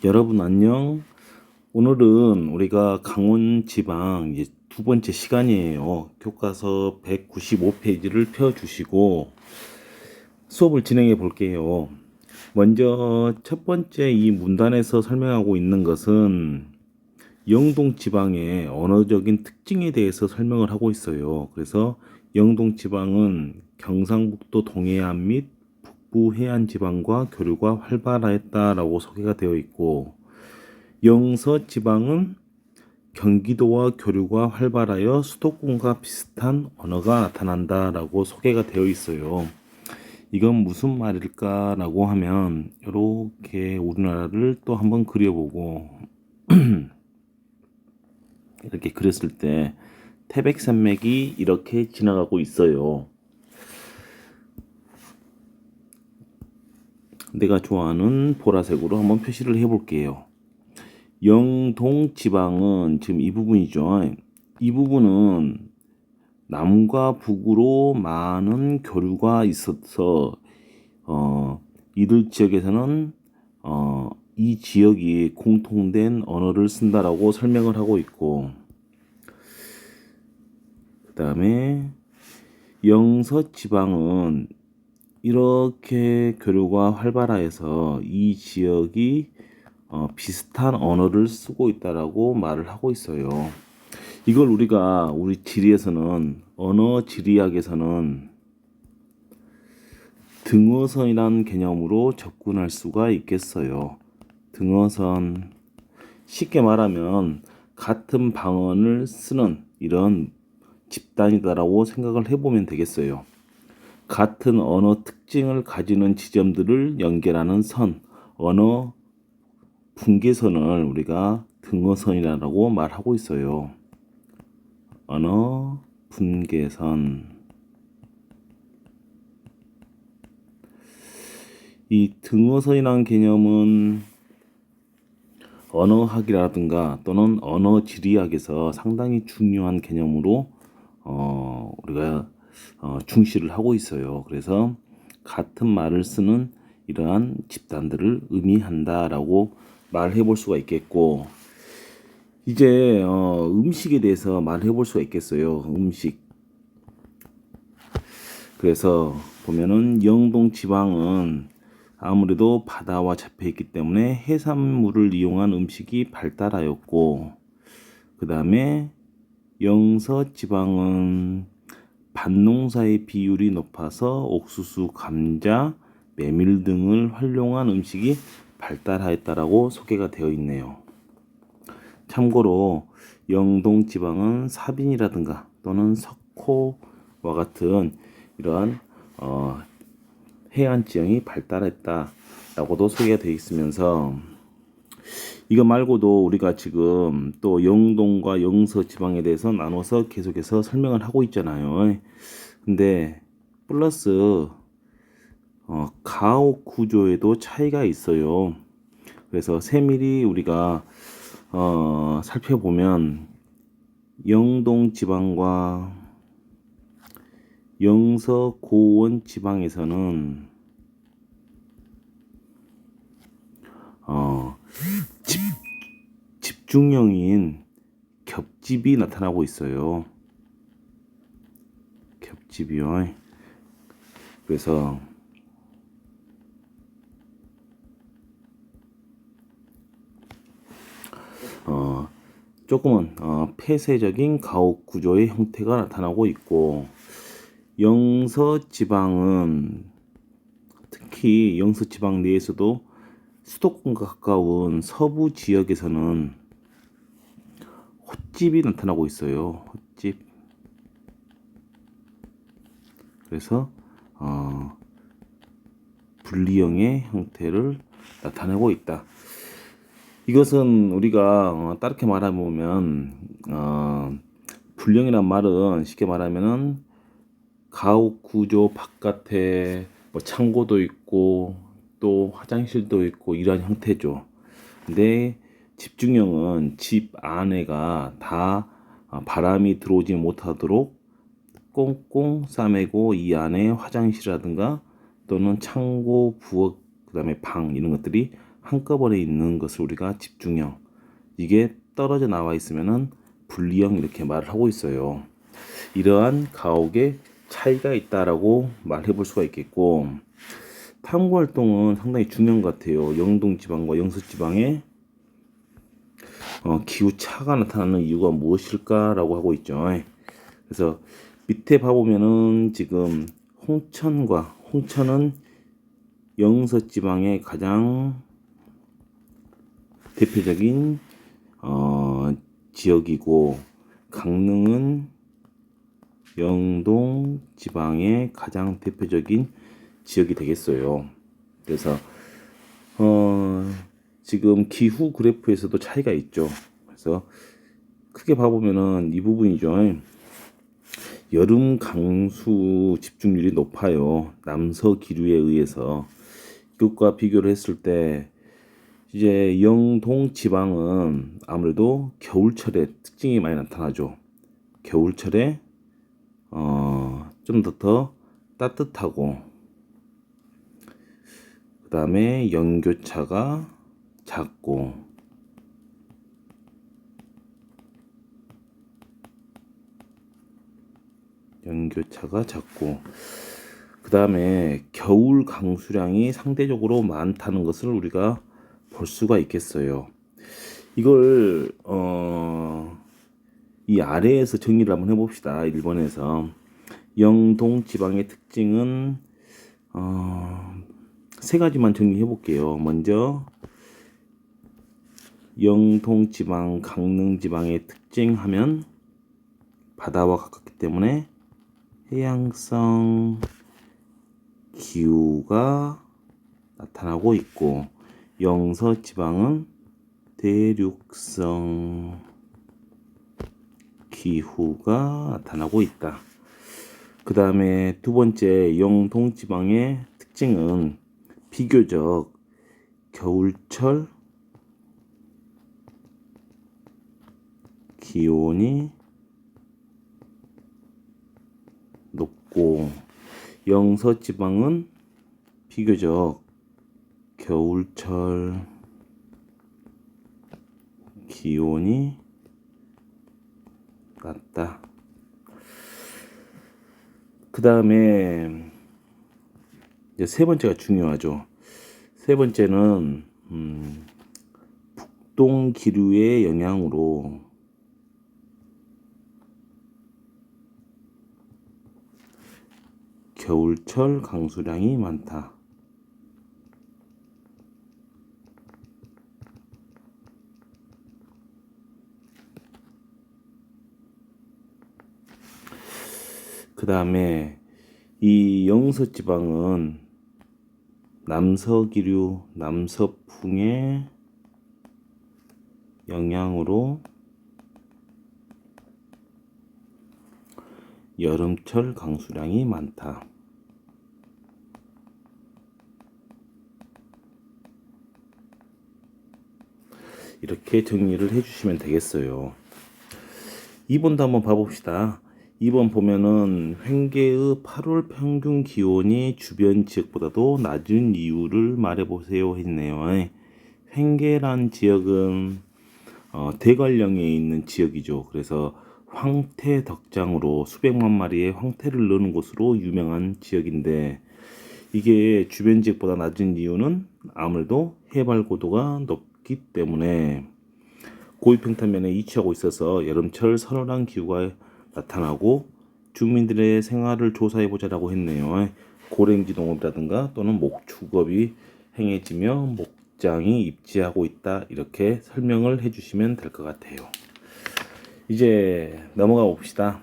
여러분 안녕. 오늘은 우리가 강원 지방 이제 두 번째 시간이에요. 교과서 195페이지를 펴주시고 수업을 진행해 볼게요. 먼저 첫 번째 이 문단에서 설명하고 있는 것은 영동 지방의 언어적인 특징에 대해서 설명을 하고 있어요. 그래서 영동 지방은 경상북도 동해안 및 북부 해안 지방과 교류가 활발했다라고 소개가 되어 있고, 영서 지방은 경기도와 교류가 활발하여 수도권과 비슷한 언어가 나타난다라고 소개가 되어 있어요. 이건 무슨 말일까라고 하면 이렇게 우리나라를 또 한번 그려보고 이렇게 그렸을 때 태백산맥이 이렇게 지나가고 있어요. 내가 좋아하는 보라색으로 한번 표시를 해볼게요. 영동 지방은 지금 이 부분이죠. 이 부분은 남과 북으로 많은 교류가 있어서 이들 지역에서는 이 지역이 공통된 언어를 쓴다라고 설명을 하고 있고, 그 다음에 영서 지방은 이렇게 교류가 활발해서 이 지역이 비슷한 언어를 쓰고 있다라고 말을 하고 있어요. 이걸 우리 지리에서는 언어 지리학에서는 등어선이라는 개념으로 접근할 수가 있겠어요. 등어선, 쉽게 말하면 같은 방언을 쓰는 이런 집단이다라고 생각을 해보면 되겠어요. 같은 언어 특징을 가지는 지점들을 연결하는 선, 언어 분계선을 우리가 등어선이라고 말하고 있어요. 언어 분계선. 이 등어선이라는 개념은 언어학이라든가 또는 언어 지리학에서 상당히 중요한 개념으로 우리가 중시를 하고 있어요. 그래서 같은 말을 쓰는 이러한 집단들을 의미한다라고 말해 볼 수가 있겠고, 이제 음식에 대해서 말해 볼 수가 있겠어요. 음식. 그래서 보면은 영동 지방은 아무래도 바다와 잡혀 있기 때문에 해산물을 이용한 음식이 발달하였고, 그 다음에 영서 지방은 밭농사의 비율이 높아서 옥수수, 감자, 메밀 등을 활용한 음식이 발달하였다라고 소개가 되어 있네요. 참고로 영동 지방은 사빈이라든가 또는 석호와 같은 이러한 해안 지형이 발달했다라고도 소개가 되어 있으면서, 이거 말고도 우리가 지금 또 영동과 영서 지방에 대해서 나눠서 계속해서 설명을 하고 있잖아요. 근데 플러스 가옥 구조에도 차이가 있어요. 그래서 세밀히 우리가 살펴보면 영동 지방과 영서 고원 지방에서는 집중형인 겹집이 나타나고 있어요. 겹집이요. 그래서 조금은 폐쇄적인 가옥 구조의 형태가 나타나고 있고, 영서 지방은 특히 영서 지방 내에서도 수도권과 가까운 서부 지역에서는 헛집이 나타나고 있어요. 헛집. 그래서 분리형의 형태를 나타내고 있다. 이것은 우리가 다르게 말해보면 분리형이란 말은 쉽게 말하면은 가옥 구조 바깥에 뭐 창고도 있고 또 화장실도 있고 이러한 형태죠. 근데 집중형은 집 안에가 다 바람이 들어오지 못하도록 꽁꽁 싸매고 이 안에 화장실이라든가 또는 창고, 부엌, 그다음에 방 이런 것들이 한꺼번에 있는 것을 우리가 집중형, 이게 떨어져 나와 있으면은 분리형 이렇게 말을 하고 있어요. 이러한 가옥의 차이가 있다라고 말해 볼 수가 있겠고, 탐구 활동은 상당히 중요한 것 같아요. 영동 지방과 영서 지방의 기후 차가 나타나는 이유가 무엇일까라고 하고 있죠. 그래서 밑에 봐보면은 지금 홍천은 영서 지방의 가장 대표적인 지역이고, 강릉은 영동 지방의 가장 대표적인 지역이 되겠어요. 그래서 지금 기후 그래프에서도 차이가 있죠. 그래서 크게 봐보면은 이 부분이죠. 여름 강수 집중률이 높아요. 남서 기류에 의해서. 이것과 비교를 했을 때 이제 영동 지방은 아무래도 겨울철에 특징이 많이 나타나죠. 겨울철에 좀 더 따뜻하고, 그 다음에 연교차가 작고, 그 다음에 겨울 강수량이 상대적으로 많다는 것을 우리가 볼 수가 있겠어요. 이걸 이 아래에서 정리를 한번 해봅시다. 1번에서 영동 지방의 특징은 세 가지만 정리해 볼게요. 먼저 영동 지방, 강릉 지방의 특징하면 바다와 가깝기 때문에 해양성 기후가 나타나고 있고, 영서 지방은 대륙성 기후가 나타나고 있다. 그 다음에 두 번째, 영동 지방의 특징은 비교적 겨울철 기온이 높고, 영서 지방은 비교적 겨울철 기온이 낮다. 그 다음에 이제 세 번째가 중요하죠. 세 번째는 북동 기류의 영향으로 겨울철 강수량이 많다. 그 다음에 이 영서 지방은 남서기류, 남서풍의 영향으로 여름철 강수량이 많다. 이렇게 정리를 해주시면 되겠어요. 2번도 한번 봐봅시다. 2번 보면은 횡계의 8월 평균 기온이 주변 지역보다도 낮은 이유를 말해보세요 했네요. 횡계란 지역은 대관령에 있는 지역이죠. 그래서 황태 덕장으로 수백만 마리의 황태를 넣는 곳으로 유명한 지역인데, 이게 주변 지역보다 낮은 이유는 아무래도 해발 고도가 높기 때문에 고위평탄면에 위치하고 있어서 여름철 서늘한 기후가 나타나고, 주민들의 생활을 조사해보자라고 했네요. 고랭지 농업이라든가 또는 목축업이 행해지며 목장이 입지하고 있다, 이렇게 설명을 해주시면 될 것 같아요. 이제 넘어가 봅시다.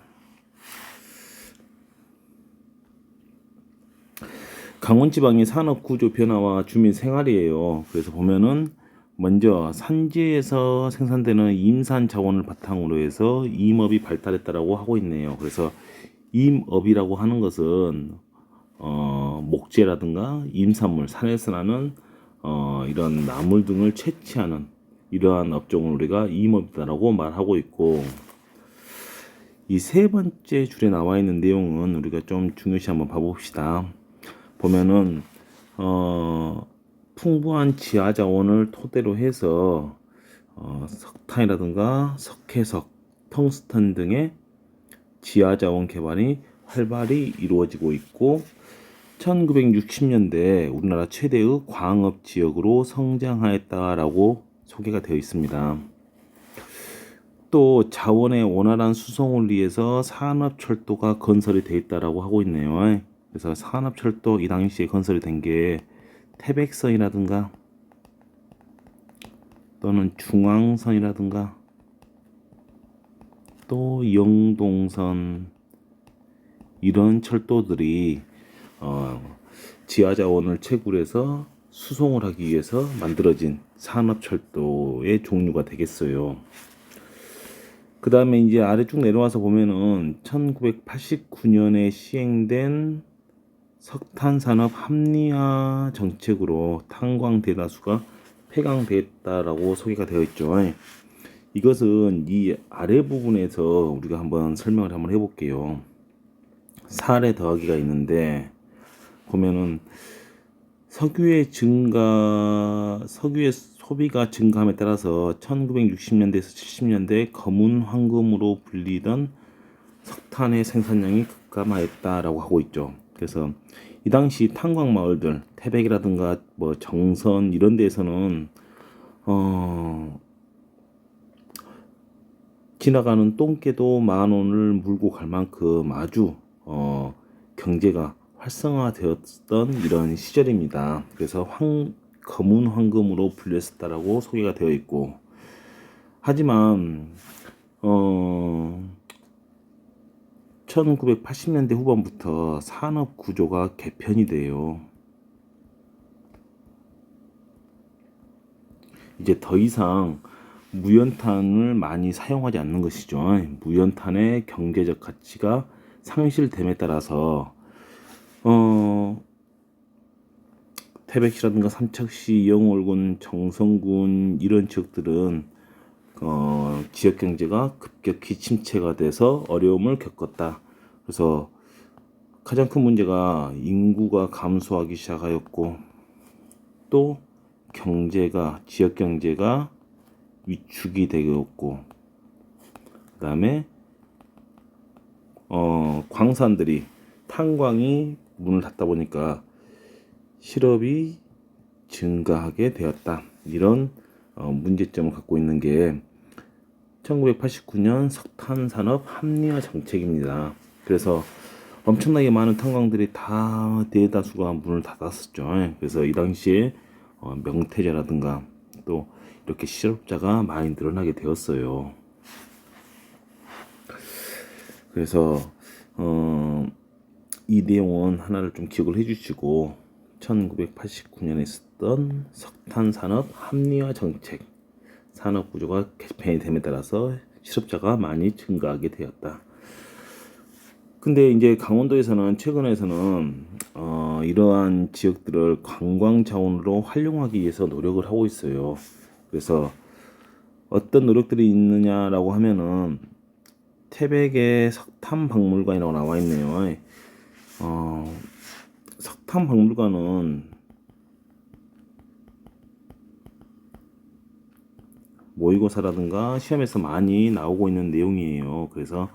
강원지방의 산업구조 변화와 주민 생활이에요. 그래서 보면은 먼저 산지에서 생산되는 임산 자원을 바탕으로 해서 임업이 발달했다라고 하고 있네요. 그래서 임업이라고 하는 것은 목재라든가 임산물, 산에서 나는 이런 나물 등을 채취하는 이러한 업종을 우리가 임업이다라고 말하고 있고, 이 세 번째 줄에 나와 있는 내용은 우리가 좀 중요시 한번 봐봅시다. 보면은 풍부한 지하 자원을 토대로 해서 석탄이라든가 석회석, 텅스턴 등의 지하 자원 개발이 활발히 이루어지고 있고 1960년대 우리나라 최대의 광업 지역으로 성장하였다라고 소개가 되어 있습니다. 또 자원의 원활한 수송을 위해서 산업철도가 건설이 되어 있다라고 하고 있네요. 그래서 산업철도 이 당시에 건설이 된 게 태백선이라든가 또는 중앙선이라든가 또 영동선 이런 철도들이 지하자원을 채굴해서 수송을 하기 위해서 만들어진 산업철도의 종류가 되겠어요. 그 다음에 이제 아래 쭉 내려와서 보면은 1989년에 시행된 석탄산업 합리화 정책으로 탄광 대다수가 폐광됐다라고 소개가 되어 있죠. 이것은 이 아래 부분에서 우리가 한번 설명을 한번 해볼게요. 사례 더하기가 있는데 보면은 석유의 소비가 증가함에 따라서 1960년대에서 70년대 검은 황금으로 불리던 석탄의 생산량이 급감하였다라고 하고 있죠. 그래서 이 당시 탄광 마을들 태백이라든가 뭐 정선 이런 데에서는 지나가는 똥개도 10,000원을 물고 갈 만큼 아주 경제가 활성화되었던 이런 시절입니다. 그래서 검은 황금으로 불렸었다라고 소개가 되어 있고, 하지만 1980년대 후반부터 산업 구조가 개편이 돼요. 이제 더 이상 무연탄을 많이 사용하지 않는 것이죠. 무연탄의 경제적 가치가 상실됨에 따라서 태백시라든가 삼척시, 영월군, 정선군 이런 지역들은 지역 경제가 급격히 침체가 돼서 어려움을 겪었다. 그래서 가장 큰 문제가 인구가 감소하기 시작하였고 또 지역 경제가 위축이 되었고 그 다음에 광산들이 탄광이 문을 닫다 보니까 실업이 증가하게 되었다. 이런 문제점을 갖고 있는 게 1989년 석탄산업 합리화 정책입니다. 그래서 엄청나게 많은 탄광들이 다 대다수가 문을 닫았었죠. 그래서 이 당시에 명태자라든가 또 이렇게 실업자가 많이 늘어나게 되었어요. 그래서 이 내용은 하나를 좀 기억을 해주시고 1989년에 있었던 석탄산업 합리화 정책 산업 구조가 개편이 됨에 따라서 실업자가 많이 증가하게 되었다. 근데 이제 강원도에서는 최근에서는 이러한 지역들을 관광 자원으로 활용하기 위해서 노력을 하고 있어요. 그래서 어떤 노력들이 있느냐라고 하면은 태백의 석탄박물관이라고 나와 있네요. 석탄박물관은 모의고사라든가 시험에서 많이 나오고 있는 내용이에요. 그래서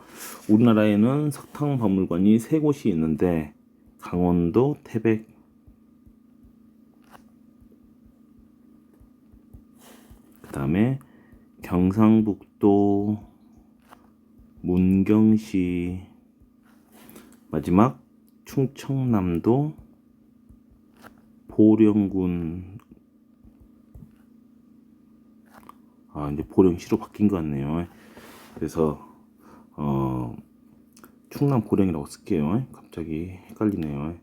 우리나라에는 석탄박물관이 3곳이 있는데 강원도, 태백, 그 다음에 경상북도, 문경시, 마지막 충청남도, 보령군, 이제 보령시로 바뀐 것 같네요. 그래서 충남 보령이라고 쓸게요. 갑자기 헷갈리네요.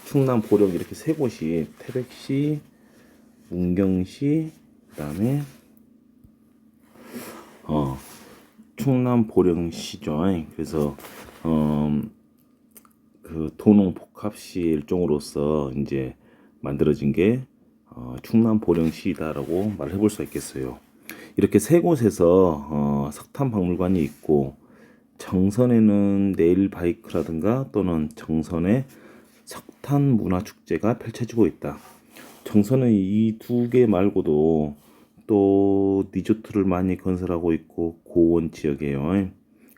충남 보령 이렇게 3곳이 태백시, 문경시, 그다음에 충남 보령시죠. 그래서 그 도농 복합시 일종으로서 이제 만들어진 게 충남 보령시다라고 말을 해볼 수 있겠어요. 이렇게 3곳에서 석탄 박물관이 있고 정선에는 네일 바이크라든가 또는 정선의 석탄 문화 축제가 펼쳐지고 있다. 정선은 이 두 개 말고도 또 리조트를 많이 건설하고 있고 고원 지역에요.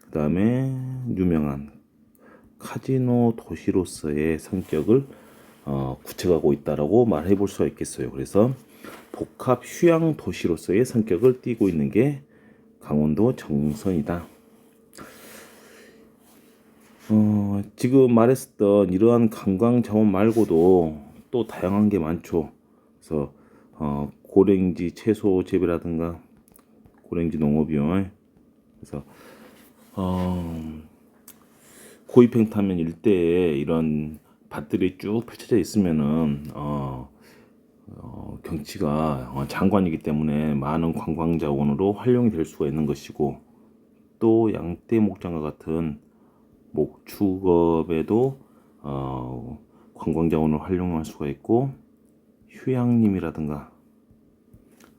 그 다음에 유명한 카지노 도시로서의 성격을 구축하고 있다라고 말해 볼 수가 있겠어요. 그래서 복합 휴양 도시로서의 성격을 띠고 있는 게 강원도 정선이다. 지금 말했었던 이러한 관광 자원 말고도 또 다양한 게 많죠. 그래서 고랭지 채소 재배라든가 고랭지 농업이요. 그래서 고입행타면 일대에 이런 밭들이 쭉 펼쳐져 있으면은 경치가 장관이기 때문에 많은 관광 자원으로 활용이 될 수가 있는 것이고, 또 양떼 목장과 같은 목축업에도 관광 자원을 활용할 수가 있고, 휴양림이라든가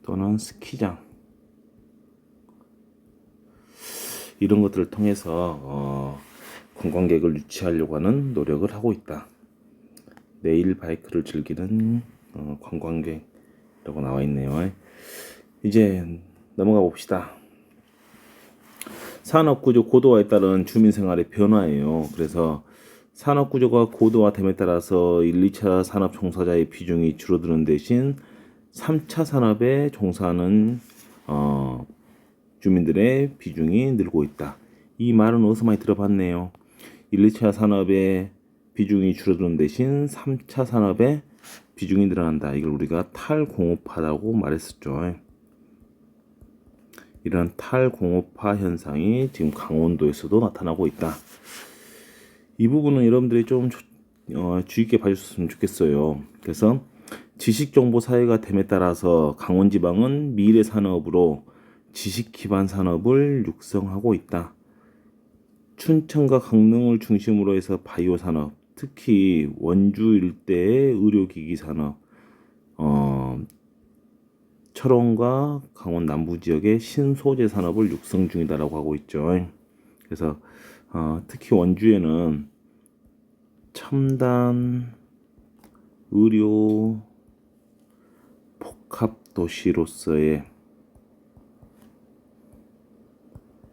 또는 스키장 이런 것들을 통해서 관광객을 유치하려고 하는 노력을 하고 있다. 내일 바이크를 즐기는 관광객이라고 나와 있네요. 이제 넘어가 봅시다. 산업구조 고도화에 따른 주민생활의 변화예요. 그래서 산업구조가 고도화됨에 따라서 1, 2차 산업 종사자의 비중이 줄어드는 대신 3차 산업에 종사하는 주민들의 비중이 늘고 있다. 이 말은 어디서 많이 들어봤네요. 1, 2차 산업의 비중이 줄어드는 대신 3차 산업의 비중이 늘어난다. 이걸 우리가 탈공업화라고 말했었죠. 이런 탈공업화 현상이 지금 강원도에서도 나타나고 있다. 이 부분은 여러분들이 좀 주의 깊게 봐주셨으면 좋겠어요. 그래서 지식정보 사회가 됨에 따라서 강원지방은 미래 산업으로 지식 기반 산업을 육성하고 있다. 춘천과 강릉을 중심으로 해서 바이오 산업, 특히 원주 일대의 의료기기 산업, 철원과 강원 남부 지역의 신소재 산업을 육성 중이다라고 하고 있죠. 그래서 특히 원주에는 첨단 의료 복합 도시로서의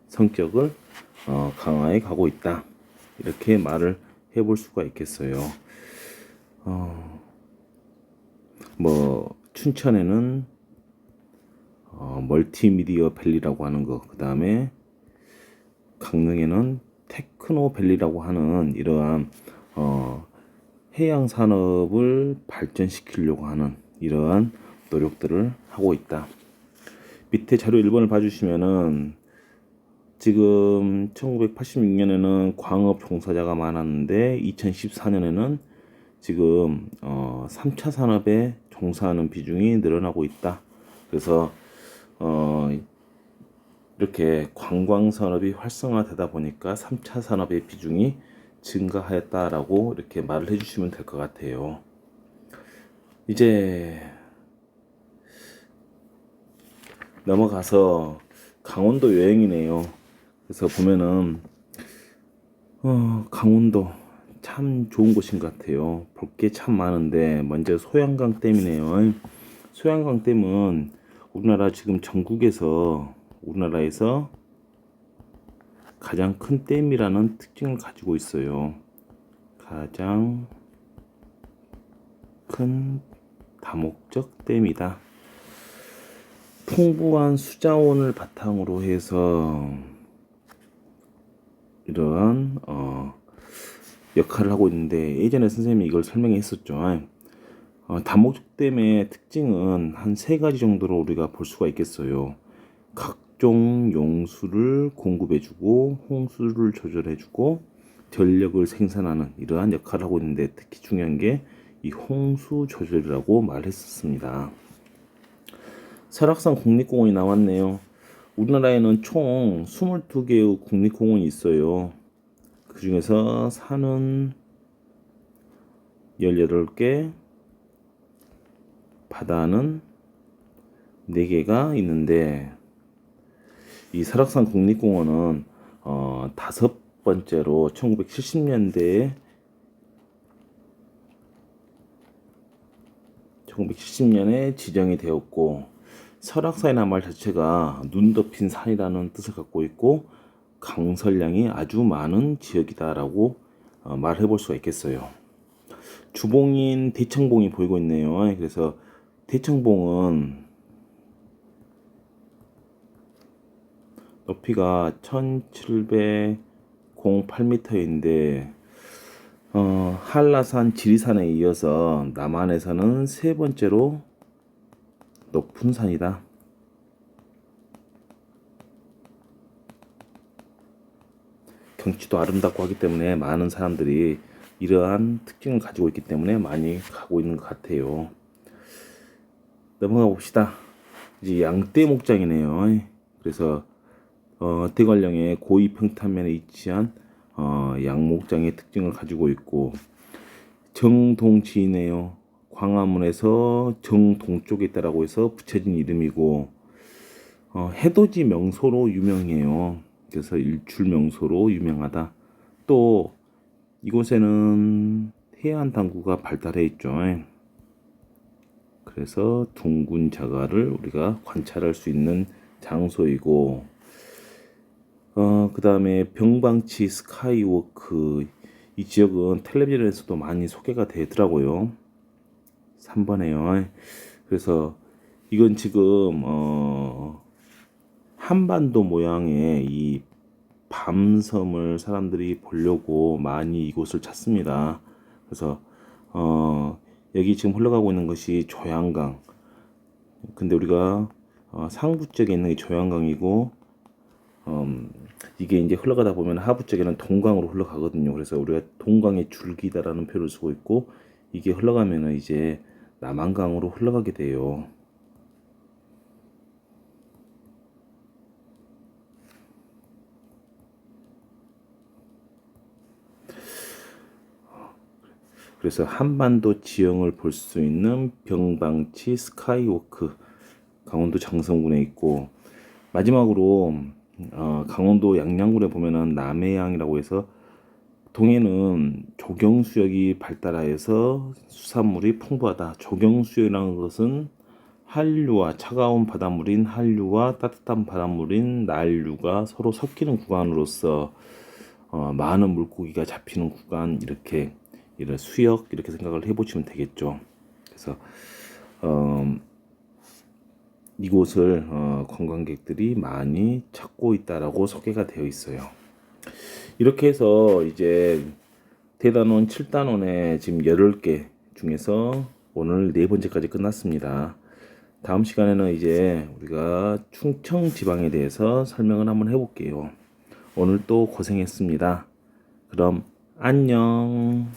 성격을 강화해 가고 있다. 이렇게 말을 해볼 수가 있겠어요. 춘천에는 멀티미디어 밸리라고 하는 거, 그 다음에 강릉에는 테크노 밸리라고 하는 이러한 해양 산업을 발전시키려고 하는 이러한 노력들을 하고 있다. 밑에 자료 1번을 봐주시면은 지금 1986년에는 광업 종사자가 많았는데 2014년에는 지금 3차 산업에 종사하는 비중이 늘어나고 있다. 그래서 이렇게 관광 산업이 활성화되다 보니까 3차 산업의 비중이 증가하였다라고 이렇게 말을 해주시면 될 것 같아요. 이제 넘어가서 강원도 여행이네요. 그래서 보면은 강원도 참 좋은 곳인 것 같아요. 볼 게 참 많은데 먼저 소양강 댐이네요. 소양강 댐은 우리나라 지금 전국에서 우리나라에서 가장 큰 댐이라는 특징을 가지고 있어요. 가장 큰 다목적 댐이다. 풍부한 수자원을 바탕으로 해서 이러한 역할을 하고 있는데, 예전에 선생님이 이걸 설명해 했었죠. 다목적 댐의 특징은 한 3가지 정도로 우리가 볼 수가 있겠어요. 각종 용수를 공급해주고 홍수를 조절해주고 전력을 생산하는 이러한 역할을 하고 있는데, 특히 중요한 게 이 홍수 조절이라고 말했었습니다. 설악산 국립공원이 나왔네요. 우리나라에는 총 22개의 국립공원이 있어요. 그 중에서 산은 18개, 바다는 4개가 있는데, 이 설악산 국립공원은 5번째로 1970년대에 1970년에 지정이 되었고 설악산이라는 말 자체가 눈 덮인 산이라는 뜻을 갖고 있고 강설량이 아주 많은 지역이다라고 말해 볼 수가 있겠어요. 주봉인 대청봉이 보이고 있네요. 그래서 대청봉은 높이가 1708m인데 한라산, 지리산에 이어서 남한에서는 세 번째로 높은 산이다. 경치도 아름답고 하기 때문에 많은 사람들이 이러한 특징을 가지고 있기 때문에 많이 가고 있는 것 같아요. 넘어가 봅시다. 이제 양떼 목장이네요. 그래서 대관령의 고위 평탄면에 위치한 양목장의 특징을 가지고 있고 정동지이네요. 광화문에서 정동쪽에 있다라고 해서 붙여진 이름이고 해돋이 명소로 유명해요. 그래서 일출 명소로 유명하다. 또 이곳에는 해안 당구가 발달해 있죠. 그래서 둥근 자갈을 우리가 관찰할 수 있는 장소이고 그 다음에 병방치 스카이워크 이 지역은 텔레비전에서도 많이 소개가 되더라고요. 3번에요. 그래서 이건 지금 한반도 모양의 이 밤섬을 사람들이 보려고 많이 이곳을 찾습니다. 그래서 여기 지금 흘러가고 있는 것이 조양강. 근데 우리가 상부 쪽에 있는 게 조양강이고 이게 이제 흘러가다 보면 하부 쪽에는 동강으로 흘러가거든요. 그래서 우리가 동강의 줄기다라는 표현을 쓰고 있고 이게 흘러가면은 이제 남한강으로 흘러가게 돼요. 그래서 한반도 지형을 볼 수 있는 병방치 스카이워크 강원도 장성군에 있고 마지막으로 강원도 양양군에 보면은 남해양이라고 해서 동해는 조경수역이 발달하여서 수산물이 풍부하다. 조경수역이라는 것은 한류와 차가운 바닷물인 한류와 따뜻한 바닷물인 난류가 서로 섞이는 구간으로서 많은 물고기가 잡히는 구간 이렇게 이런 수역 이렇게 생각을 해보시면 되겠죠. 그래서 이곳을 관광객들이 많이 찾고 있다라고 소개가 되어 있어요. 이렇게 해서 이제 대단원 7단원의 지금 8개 중에서 오늘 4번째까지 끝났습니다. 다음 시간에는 이제 우리가 충청 지방에 대해서 설명을 한번 해볼게요. 오늘 또 고생했습니다. 그럼 안녕.